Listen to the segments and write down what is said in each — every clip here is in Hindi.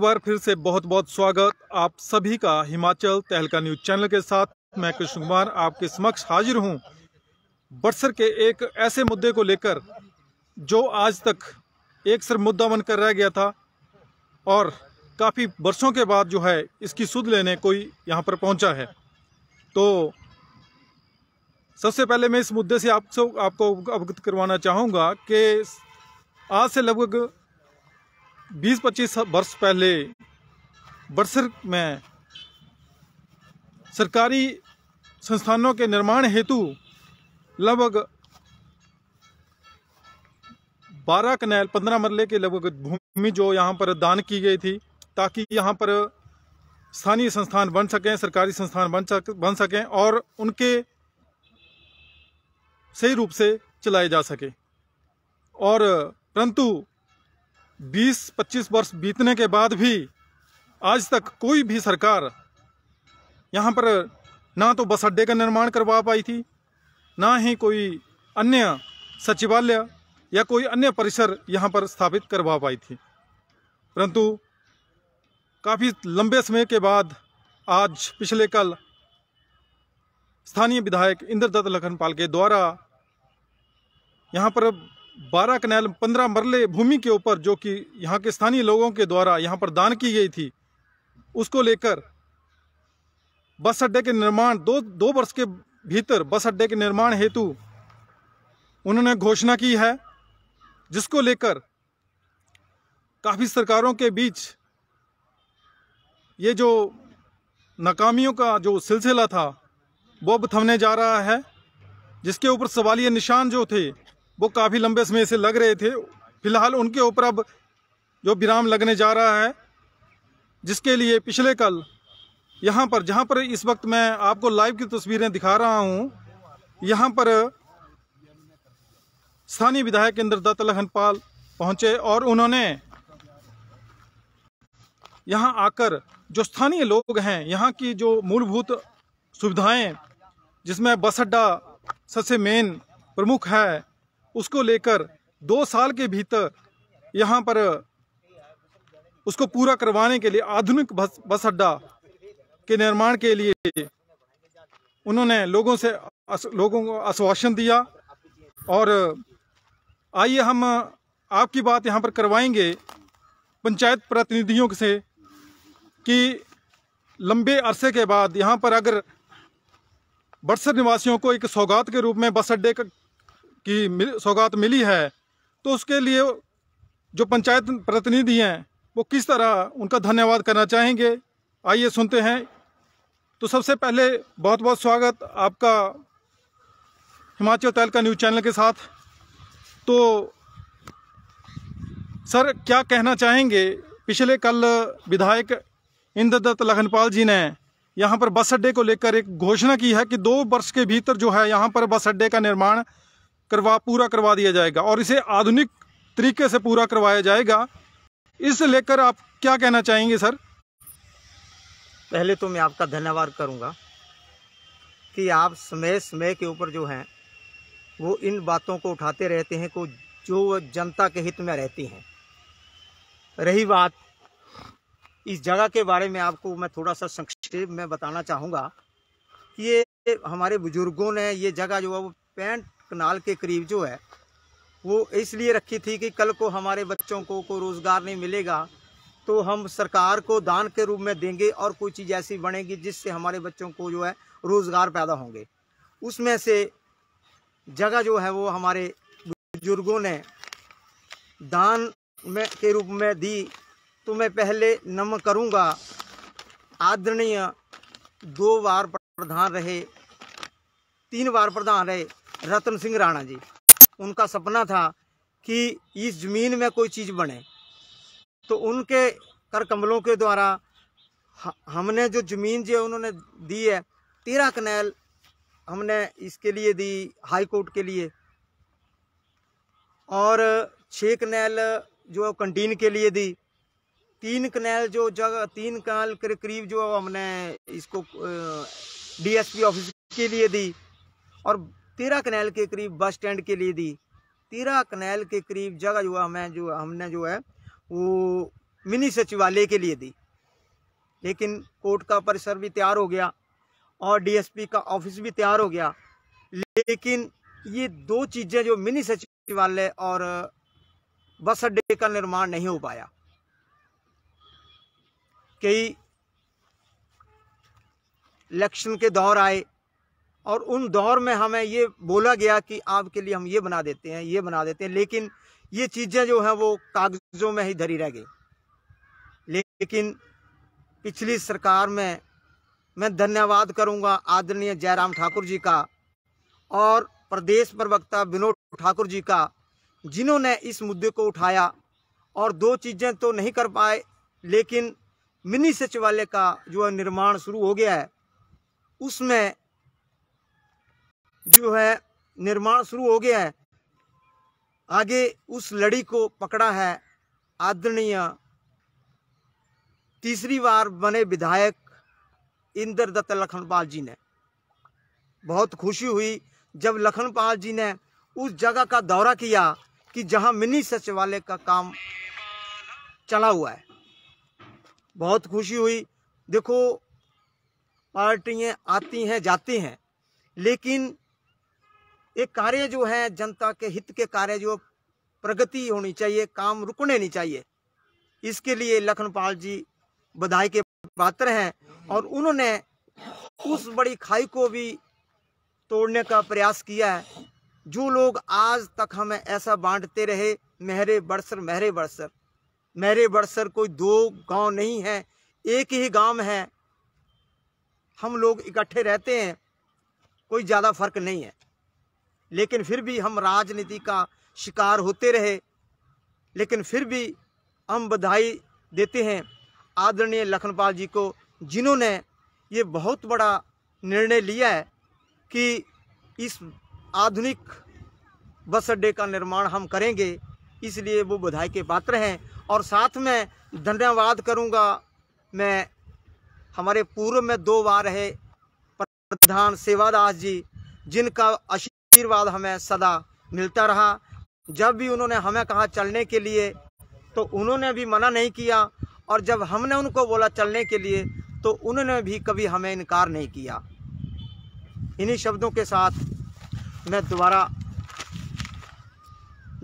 बार फिर से बहुत बहुत स्वागत आप सभी का हिमाचल तहलका न्यूज चैनल के साथ। मैं कृष्ण कुमार आपके समक्ष हाजिर हूं बड़सर के एक ऐसे मुद्दे को लेकर जो आज तक एक सिर्फ मुद्दा बनकर रह गया था और काफ़ी वर्षों के बाद जो है इसकी सुध लेने कोई यहां पर पहुंचा है। तो सबसे पहले मैं इस मुद्दे से आपको अवगत करवाना चाहूँगा कि आज से लगभग 20-25 वर्ष पहले बड़सर में सरकारी संस्थानों के निर्माण हेतु लगभग 12 कनाल 15 मरले के लगभग भूमि जो यहाँ पर दान की गई थी ताकि यहाँ पर स्थानीय संस्थान बन सकें, सरकारी संस्थान बन सकें और उनके सही रूप से चलाए जा सके। और परंतु 20-25 वर्ष बीतने के बाद भी आज तक कोई भी सरकार यहाँ पर ना तो बस अड्डे का निर्माण करवा पाई थी, ना ही कोई अन्य सचिवालय या कोई अन्य परिसर यहाँ पर स्थापित करवा पाई थी। परंतु काफ़ी लंबे समय के बाद आज पिछले कल स्थानीय विधायक इंद्रदत्त लखनपाल के द्वारा यहाँ पर 12 कनाल 15 मरले भूमि के ऊपर जो कि यहाँ के स्थानीय लोगों के द्वारा यहाँ पर दान की गई थी, उसको लेकर बस अड्डे के निर्माण दो वर्ष के भीतर बस अड्डे के निर्माण हेतु उन्होंने घोषणा की है, जिसको लेकर काफ़ी सरकारों के बीच ये जो नाकामियों का जो सिलसिला था वो अब थमने जा रहा है, जिसके ऊपर सवालिया निशान जो थे वो काफ़ी लंबे समय से लग रहे थे। फिलहाल उनके ऊपर अब जो विराम लगने जा रहा है, जिसके लिए पिछले कल यहाँ पर जहाँ पर इस वक्त मैं आपको लाइव की तस्वीरें दिखा रहा हूँ, यहाँ पर स्थानीय विधायक इंद्रदत्त लखनपाल पहुँचे और उन्होंने यहाँ आकर जो स्थानीय लोग हैं, यहाँ की जो मूलभूत सुविधाएं जिसमें बस अड्डा सबसे मेन प्रमुख है, उसको लेकर 2 साल के भीतर यहाँ पर उसको पूरा करवाने के लिए आधुनिक बस अड्डा के निर्माण के लिए उन्होंने लोगों को आश्वासन दिया। और आइए हम आपकी बात यहाँ पर करवाएंगे पंचायत प्रतिनिधियों से कि लंबे अरसे के बाद यहाँ पर अगर बड़सर निवासियों को एक सौगात के रूप में बस अड्डे की सौगात मिली है, तो उसके लिए जो पंचायत प्रतिनिधि हैं वो किस तरह उनका धन्यवाद करना चाहेंगे, आइए सुनते हैं। तो सबसे पहले बहुत बहुत स्वागत आपका हिमाचल तहलका न्यूज चैनल के साथ। तो सर, क्या कहना चाहेंगे, पिछले कल विधायक इंद्रदत्त लखनपाल जी ने यहाँ पर बस अड्डे को लेकर एक घोषणा की है कि 2 वर्ष के भीतर जो है यहाँ पर बस अड्डे का निर्माण पूरा करवा दिया जाएगा और इसे आधुनिक तरीके से पूरा करवाया जाएगा। इसे लेकर आप क्या कहना चाहेंगे सर? पहले तो मैं आपका धन्यवाद करूंगा कि आप समय समय के ऊपर जो हैं वो इन बातों को उठाते रहते हैं को जो जनता के हित में रहती हैं। रही बात इस जगह के बारे में, आपको मैं थोड़ा सा संक्षेप में बताना चाहूँगा कि ये हमारे बुजुर्गों ने ये जगह जो है वो 65 कनाल के करीब जो है वो इसलिए रखी थी कि कल को हमारे बच्चों को रोज़गार नहीं मिलेगा तो हम सरकार को दान के रूप में देंगे और कोई चीज़ ऐसी बनेगी जिससे हमारे बच्चों को जो है रोज़गार पैदा होंगे। उसमें से जगह जो है वो हमारे बुजुर्गों ने दान में के रूप में दी। तो मैं पहले नमन करूंगा आदरणीय 2 बार प्रधान रहे, 3 बार प्रधान रहे रतन सिंह राणा जी। उनका सपना था कि इस ज़मीन में कोई चीज़ बने, तो उनके कर कमलों के द्वारा हमने जो ज़मीन जो उन्होंने दी है 13 कनाल हमने इसके लिए दी हाई कोर्ट के लिए, और 6 कनाल जो कैंटीन के लिए दी, 3 कनाल जो जगह 3 कनाल के करीब जो हमने इसको डीएसपी ऑफिस के लिए दी, और 13 कनाल के करीब बस स्टैंड के लिए दी। 13 कनाल के करीब जगह जो हमने जो है वो मिनी सचिवालय के लिए दी, लेकिन कोर्ट का परिसर भी तैयार हो गया और डीएसपी का ऑफिस भी तैयार हो गया, लेकिन ये दो चीज़ें जो मिनी सचिवालय और बस अड्डे का निर्माण नहीं हो पाया। कई इलेक्शन के दौर आए और उन दौर में हमें ये बोला गया कि आपके लिए हम ये बना देते हैं, ये बना देते हैं, लेकिन ये चीज़ें जो हैं वो कागज़ों में ही धरी रह गई। लेकिन पिछली सरकार में मैं धन्यवाद करूंगा आदरणीय जयराम ठाकुर जी का और प्रदेश प्रवक्ता विनोद ठाकुर जी का, जिन्होंने इस मुद्दे को उठाया और दो चीज़ें तो नहीं कर पाए, लेकिन मिनी सचिवालय का जो निर्माण शुरू हो गया है, उसमें जो है निर्माण शुरू हो गया है। आगे उस लड़ी को पकड़ा है आदरणीय तीसरी बार बने विधायक इंद्रदत्त लखनपाल जी ने। बहुत खुशी हुई जब लखनपाल जी ने उस जगह का दौरा किया कि जहां मिनी सचिवालय का काम चला हुआ है। बहुत खुशी हुई। देखो, पार्टियां आती हैं जाती हैं, लेकिन एक कार्य जो है जनता के हित के कार्य, जो प्रगति होनी चाहिए, काम रुकने नहीं चाहिए। इसके लिए लखनपाल जी बधाई के पात्र हैं और उन्होंने उस बड़ी खाई को भी तोड़ने का प्रयास किया है। जो लोग आज तक हमें ऐसा बांटते रहे, मेहरे बड़सर मेहरे बड़सर, मेहरे बड़सर कोई दो गांव नहीं है, एक ही गांव है। हम लोग इकट्ठे रहते हैं, कोई ज़्यादा फर्क नहीं है, लेकिन फिर भी हम राजनीति का शिकार होते रहे। लेकिन फिर भी हम बधाई देते हैं आदरणीय लखनपाल जी को, जिन्होंने ये बहुत बड़ा निर्णय लिया है कि इस आधुनिक बस अड्डे का निर्माण हम करेंगे। इसलिए वो बधाई के पात्र हैं। और साथ में धन्यवाद करूंगा मैं हमारे पूर्व में 2 बार रहे प्रधान सेवादास जी, जिनका आशीर्वाद हमें सदा मिलता रहा। जब भी उन्होंने हमें कहा चलने के लिए तो उन्होंने भी मना नहीं किया, और जब हमने उनको बोला चलने के लिए तो उन्होंने भी कभी हमें इनकार नहीं किया। इन्हीं शब्दों के साथ मैं दोबारा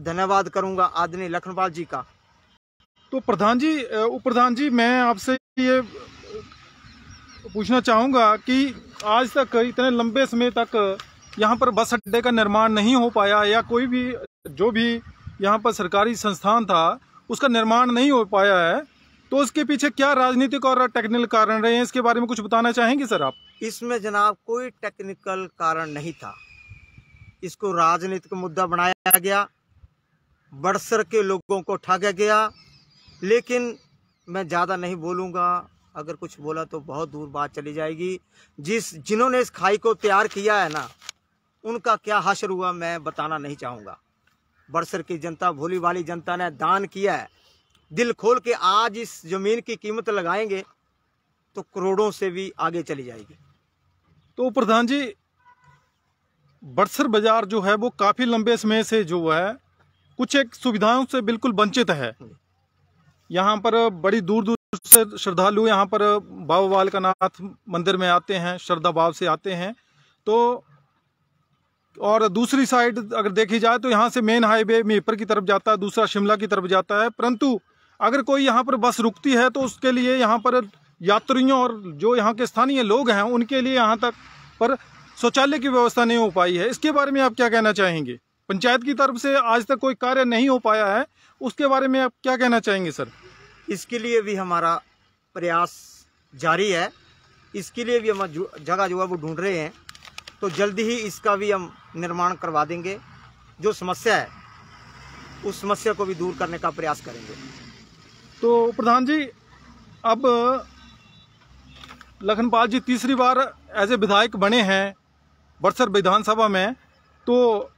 धन्यवाद करूंगा आदरणीय लखनपाल जी का। तो प्रधान जी, उप प्रधान जी, मैं आपसे ये पूछना चाहूँगा कि आज तक इतने लंबे समय तक यहाँ पर बस अड्डे का निर्माण नहीं हो पाया, या कोई भी जो भी यहाँ पर सरकारी संस्थान था उसका निर्माण नहीं हो पाया है, तो उसके पीछे क्या राजनीतिक और टेक्निकल कारण रहे हैं, इसके बारे में कुछ बताना चाहेंगे सर आप? इसमें जनाब कोई टेक्निकल कारण नहीं था, इसको राजनीतिक मुद्दा बनाया गया, बड़सर के लोगों को ठगा गया। लेकिन मैं ज़्यादा नहीं बोलूँगा, अगर कुछ बोला तो बहुत दूर बात चली जाएगी। जिन्होंने इस खाई को तैयार किया है ना, उनका क्या हश्र हुआ मैं बताना नहीं चाहूँगा। बड़सर की जनता, भोली भाली जनता ने दान किया है, दिल खोल के आज इस ज़मीन की कीमत लगाएंगे तो करोड़ों से भी आगे चली जाएगी। तो प्रधान जी, बड़सर बाजार जो है वो काफ़ी लंबे समय से जो है कुछ एक सुविधाओं से बिल्कुल वंचित है। यहाँ पर बड़ी दूर दूर से श्रद्धालु यहाँ पर बाबा बालकानाथ मंदिर में आते हैं, श्रद्धा भाव से आते हैं। तो और दूसरी साइड अगर देखी जाए तो यहाँ से मेन हाईवे मीरपुर की तरफ जाता है, दूसरा शिमला की तरफ जाता है। परंतु अगर कोई यहाँ पर बस रुकती है तो उसके लिए यहाँ पर यात्रियों और जो यहाँ के स्थानीय लोग हैं उनके लिए यहाँ तक पर शौचालय की व्यवस्था नहीं हो पाई है। इसके बारे में आप क्या कहना चाहेंगे? पंचायत की तरफ से आज तक कोई कार्य नहीं हो पाया है, उसके बारे में आप क्या कहना चाहेंगे सर? इसके लिए भी हमारा प्रयास जारी है, इसके लिए भी हम जगह जो है वो ढूंढ रहे हैं, तो जल्दी ही इसका भी हम निर्माण करवा देंगे। जो समस्या है उस समस्या को भी दूर करने का प्रयास करेंगे। तो प्रधान जी, अब लखनपाल जी तीसरी बार एज ए विधायक बने हैं बड़सर विधानसभा में, तो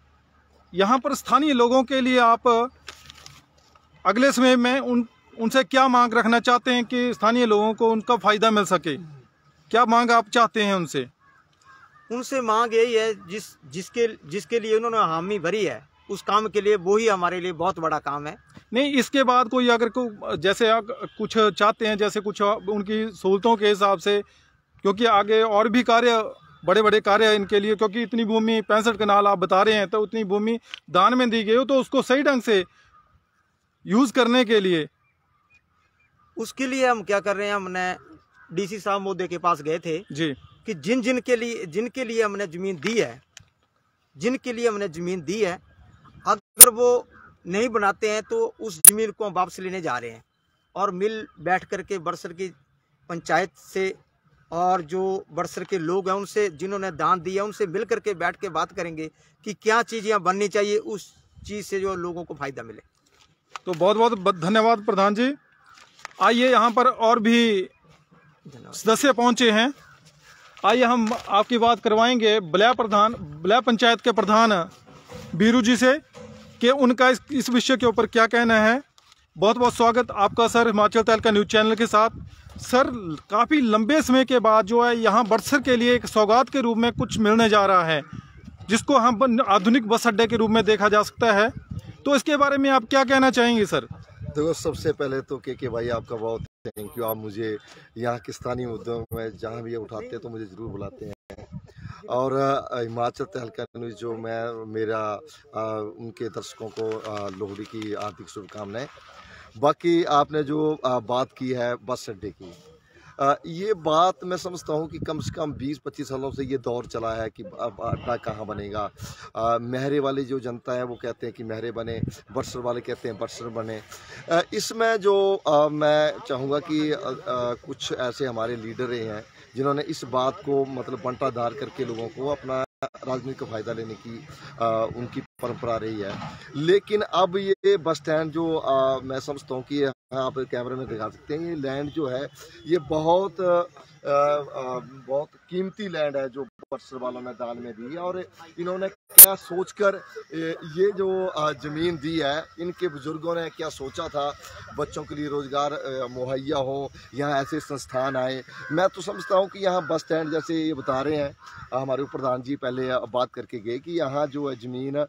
यहाँ पर स्थानीय लोगों के लिए आप अगले समय में उनसे क्या मांग रखना चाहते हैं कि स्थानीय लोगों को उनका फ़ायदा मिल सके? क्या मांग आप चाहते हैं उनसे? उनसे मांग यही है जिसके लिए उन्होंने हामी भरी है उस काम के लिए वो ही हमारे लिए बहुत बड़ा काम है। नहीं, इसके बाद कोई अगर जैसे आप कुछ चाहते हैं, जैसे कुछ उनकी सहूलतों के हिसाब से, क्योंकि आगे और भी कार्य, बड़े बड़े कार्य हैं इनके लिए, क्योंकि इतनी भूमि 65 कनाल आप बता रहे हैं, तो उतनी भूमि दान में दी गई हो, तो उसको सही ढंग से यूज़ करने के लिए, उसके लिए हम क्या कर रहे हैं, हमने डीसी साहब मोदी के पास गए थे जी, कि जिनके लिए हमने ज़मीन दी है, जिनके लिए हमने ज़मीन दी है, अगर वो नहीं बनाते हैं तो उस ज़मीन को हम वापस लेने जा रहे हैं और मिल बैठ करके बड़सर की पंचायत से और जो बड़सर के लोग हैं उनसे, जिन्होंने दान दिया, उनसे मिल करके बैठ के बात करेंगे कि क्या चीज़ यहाँ बननी चाहिए, उस चीज़ से जो लोगों को फ़ायदा मिले। तो बहुत बहुत धन्यवाद प्रधान जी। आइए, यहाँ पर और भी सदस्य पहुँचे हैं, आइए हम आपकी बात करवाएंगे बलैया पंचायत के प्रधान बीरू जी से कि उनका इस विषय के ऊपर क्या कहना है। बहुत बहुत स्वागत आपका सर हिमाचल तहलका न्यूज़ चैनल के साथ। सर, काफ़ी लंबे समय के बाद जो है यहाँ बड़सर के लिए एक सौगात के रूप में कुछ मिलने जा रहा है, जिसको हम आधुनिक बस अड्डे के रूप में देखा जा सकता है, तो इसके बारे में आप क्या कहना चाहेंगे सर? देखो, सबसे पहले तो के भाई आपका बहुत थैंक यू। आप मुझे यहाँ के स्थानीय मुद्दों में जहाँ भी ये उठाते हैं तो मुझे ज़रूर बुलाते हैं। और हिमाचल तहलका न्यूज़ जो मेरा उनके दर्शकों को लोहड़ी की हार्दिक शुभकामनाएं। बाकी आपने जो बात की है बस अड्डे की, ये बात मैं समझता हूँ कि कम से कम 20-25 सालों से ये दौर चला है कि अब अड्डा कहाँ बनेगा। महरे वाली जो जनता है वो कहते हैं कि महरे बने, बड़सर वाले कहते हैं बड़सर बने। इसमें जो मैं चाहूँगा कि कुछ ऐसे हमारे लीडर रहे हैं जिन्होंने इस बात को मतलब बंटाधार करके लोगों को अपना राजनीतिक फ़ायदा लेने की उनकी परंपरा रही है। लेकिन अब ये बस स्टैंड जो मैं समझता हूँ कि आप कैमरे में दिखा सकते हैं, ये लैंड जो है ये बहुत कीमती लैंड है जो बड़सर वालों ने दान में दी है। और इन्होंने क्या सोचकर ये जो ज़मीन दी है, इनके बुजुर्गों ने क्या सोचा था, बच्चों के लिए रोज़गार मुहैया हो, यहाँ ऐसे संस्थान आए। मैं तो समझता हूँ कि यहाँ बस स्टैंड जैसे ये बता रहे हैं हमारे प्रधान जी पहले बात करके गए कि यहाँ जो है ज़मीन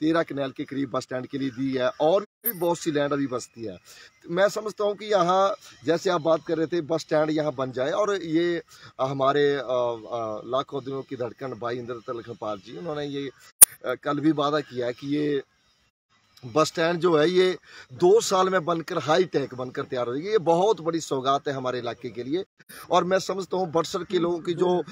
13 कनाल के करीब बस स्टैंड के लिए दी है और भी बहुत सी लैंड अभी बचती है। मैं समझता हूँ कि यहाँ जैसे आप बात कर रहे थे बस स्टैंड यहाँ बन जाए। और ये हमारे लाखों दिनों की धड़कन भाई इंद्रजीत लखनपाल जी, उन्होंने ये कल भी वादा किया है कि ये बस स्टैंड जो है ये 2 साल में बनकर हाई टेक बनकर तैयार हो जाएगी। ये बहुत बड़ी सौगात है हमारे इलाके के लिए। और मैं समझता हूँ बड़सर के लोगों की जो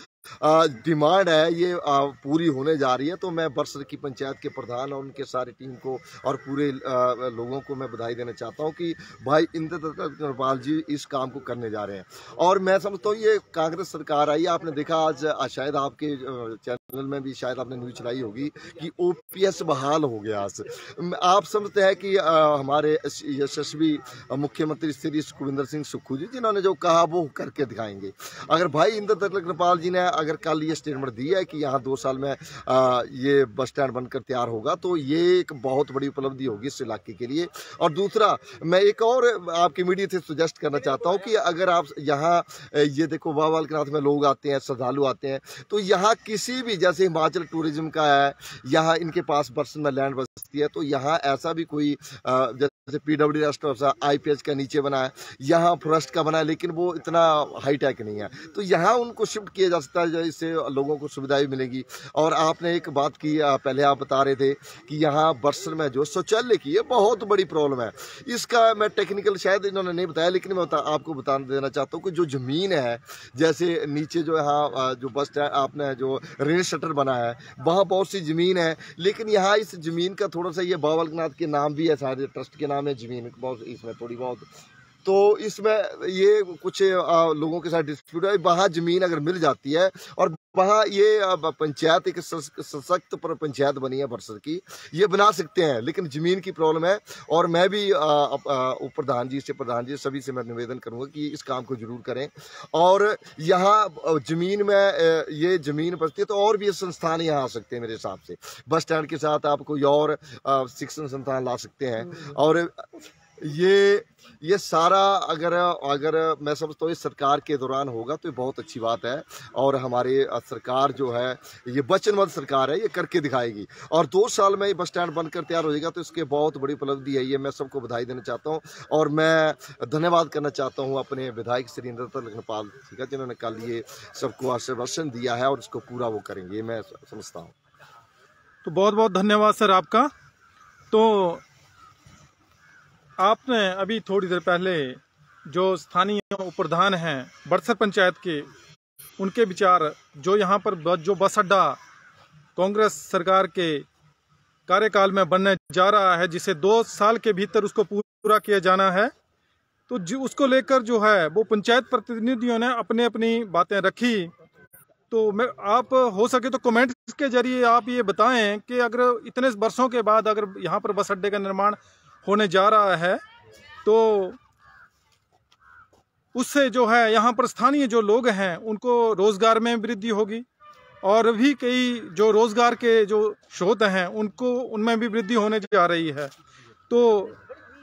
डिमांड है ये पूरी होने जा रही है। तो मैं बड़सर की पंचायत के प्रधान और उनके सारी टीम को और पूरे लोगों को मैं बधाई देना चाहता हूँ कि भाई इंद्रजीत लखनपाल जी इस काम को करने जा रहे हैं। और मैं समझता हूँ ये कांग्रेस सरकार आई, आपने देखा आज शायद आपके चैनल में भी शायद आपने न्यूज़ चलाई होगी कि OPS बहाल हो गया। आप समझते हैं कि हमारे यशस्वी मुख्यमंत्री श्री सुखविंदर सिंह सुक्खू जी जिन्होंने जो कहा वो करके दिखाएंगे। अगर भाई इंद्रजीत लखनपाल जी ने अगर कल ये स्टेटमेंट दी है कि यहाँ 2 साल में ये बस स्टैंड बनकर तैयार होगा तो ये एक बहुत बड़ी उपलब्धि होगी इस इलाके के लिए। और दूसरा मैं एक और आपकी मीडिया से सुजेस्ट करना चाहता हूँ कि अगर आप यहाँ ये देखो बाबा बालकनाथ में लोग आते हैं, श्रद्धालु आते हैं, तो यहाँ किसी भी जैसे हिमाचल टूरिज्म का है, यहाँ इनके पास बड़सर में लैंड बचती है, तो यहाँ ऐसा भी कोई जैसे PWD रेस्ट IPH का नीचे बना है, यहाँ फॉरेस्ट का बना है, लेकिन वो इतना हाईटेक नहीं है, तो यहाँ उनको शिफ्ट किया जा सकता है, इससे लोगों को सुविधा भी मिलेगी। और आपने एक बात की पहले आप बता रहे थे कि यहाँ बड़सर में जो शौचालय की है बहुत बड़ी प्रॉब्लम है। इसका मैं टेक्निकल शायद इन्होंने नहीं बताया, लेकिन मैं आपको बता देना चाहता हूँ कि जो ज़मीन है जैसे नीचे जो यहाँ जो बस स्टैंड आपने जो रेल शटर बना है वहाँ बहुत सी ज़मीन है, लेकिन यहाँ इस ज़मीन का थोड़ा सा ये बाबा बालकनाथ के नाम भी है, शायद ट्रस्ट के नाम है ज़मीन बहुत, इसमें थोड़ी बहुत, तो इसमें ये कुछ लोगों के साथ डिस्प्यूट है। वहाँ ज़मीन अगर मिल जाती है और वहाँ ये पंचायत एक सशक्त पर पंचायत बनी है बड़सर की, ये बना सकते हैं, लेकिन ज़मीन की प्रॉब्लम है। और मैं भी प्रधान जी सभी से मैं निवेदन करूँगा कि इस काम को जरूर करें। और यहाँ ज़मीन में ये ज़मीन बचती है तो और भी संस्थान यहाँ आ सकते हैं मेरे हिसाब से। बस स्टैंड के साथ आप कोई और शिक्षण संस्थान ला सकते हैं। और ये सारा अगर मैं समझता हूँ इस सरकार के दौरान होगा तो ये बहुत अच्छी बात है। और हमारी सरकार जो है ये वचनबद्ध सरकार है, ये करके दिखाएगी। और 2 साल में ये बस स्टैंड बनकर तैयार हो जाएगा तो इसके बहुत बड़ी उपलब्धि है ये। मैं सबको बधाई देना चाहता हूँ और मैं धन्यवाद करना चाहता हूँ अपने विधायक श्री नरेंद्र लखनपाल ठीक है, जिन्होंने कल ये सबको आश्वासन दिया है और इसको पूरा वो करेंगे, ये मैं समझता हूँ। तो बहुत बहुत धन्यवाद सर आपका। तो आपने अभी थोड़ी देर पहले जो स्थानीय उप प्रधान हैं बड़सर पंचायत के, उनके विचार जो यहाँ पर जो बस अड्डा कांग्रेस सरकार के कार्यकाल में बनने जा रहा है, जिसे 2 साल के भीतर उसको पूरा किया जाना है, तो उसको लेकर जो है वो पंचायत प्रतिनिधियों ने अपनी अपनी बातें रखी। तो मैं आप हो सके तो कमेंट्स के जरिए आप ये बताएं कि अगर इतने वर्षों के बाद अगर यहाँ पर बस अड्डे का निर्माण होने जा रहा है तो उससे जो है यहाँ पर स्थानीय जो लोग हैं उनको रोजगार में वृद्धि होगी और भी कई जो रोजगार के जो स्रोत हैं उनमें भी वृद्धि होने जा रही है। तो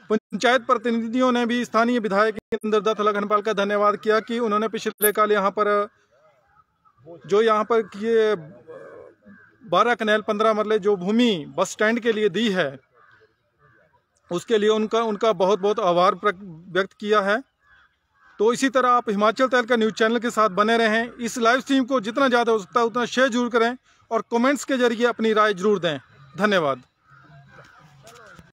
पंचायत प्रतिनिधियों ने भी स्थानीय विधायक इंद्रदत्त लखनपाल का धन्यवाद किया कि उन्होंने पिछले काल यहाँ पर किए 12 कनाल 15 मरले जो भूमि बस स्टैंड के लिए दी है, उसके लिए उनका बहुत बहुत आभार व्यक्त किया है। तो इसी तरह आप हिमाचल तहलका न्यूज़ चैनल के साथ बने रहें। इस लाइव स्ट्रीम को जितना ज़्यादा हो सकता है उतना शेयर जरूर करें और कमेंट्स के जरिए अपनी राय जरूर दें। धन्यवाद।